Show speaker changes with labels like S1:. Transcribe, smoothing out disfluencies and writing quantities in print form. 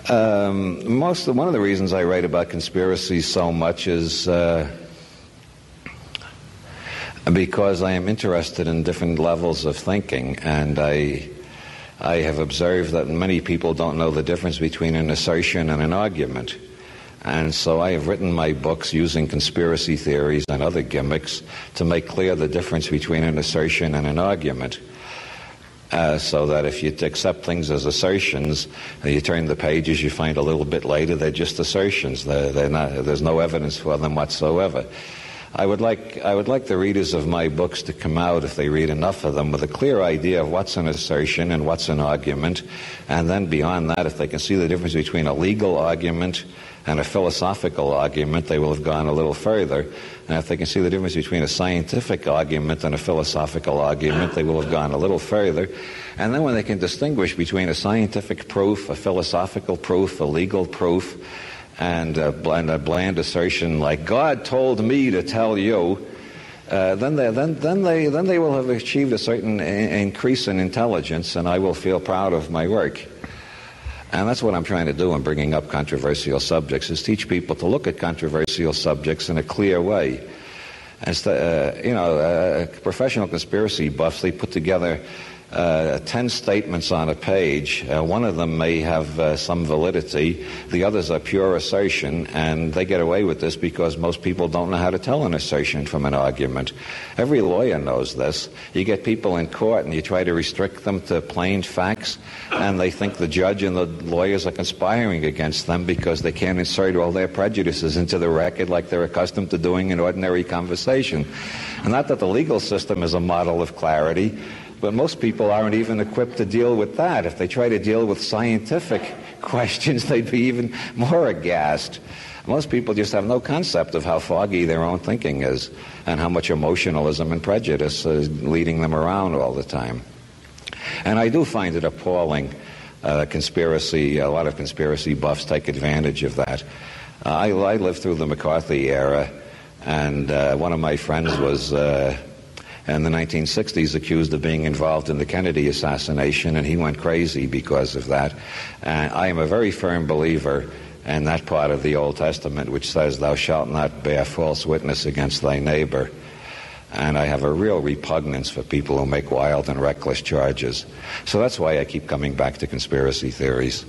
S1: One of the reasons I write about conspiracies so much is because I am interested in different levels of thinking, and I have observed that many people don't know the difference between an assertion and an argument. And so I have written my books using conspiracy theories and other gimmicks to make clear the difference between an assertion and an argument. So that if you accept things as assertions, you turn the pages, you find a little bit later they're just assertions. There's no evidence for them whatsoever. I would like the readers of my books to come out, if they read enough of them, with a clear idea of what's an assertion and what's an argument. And then beyond that, if they can see the difference between a legal argument and a philosophical argument, they will have gone a little further. And if they can see the difference between a scientific argument and a philosophical argument, they will have gone a little further. And then when they can distinguish between a scientific proof, a philosophical proof, a legal proof, and a bland assertion like "God told me to tell you," then they will have achieved a certain increase in intelligence, and I will feel proud of my work. And that's what I'm trying to do in bringing up controversial subjects, is teach people to look at controversial subjects in a clear way. And professional conspiracy buffs, they put together 10 statements on a page. One of them may have some validity. The others are pure assertion, and they get away with this because most people don't know how to tell an assertion from an argument. Every lawyer knows this. You get people in court and you try to restrict them to plain facts, and they think the judge and the lawyers are conspiring against them because they can't insert all their prejudices into the record like they're accustomed to doing in ordinary conversation. And not that the legal system is a model of clarity, but most people aren't even equipped to deal with that. If they try to deal with scientific questions, they'd be even more aghast. Most people just have no concept of how foggy their own thinking is and how much emotionalism and prejudice is leading them around all the time. And I do find it appalling. A lot of conspiracy buffs take advantage of that. I lived through the McCarthy era, and one of my friends was in the 1960s accused of being involved in the Kennedy assassination, and he went crazy because of that. And I am a very firm believer in that part of the Old Testament which says, "Thou shalt not bear false witness against thy neighbor." And I have a real repugnance for people who make wild and reckless charges. So that's why I keep coming back to conspiracy theories.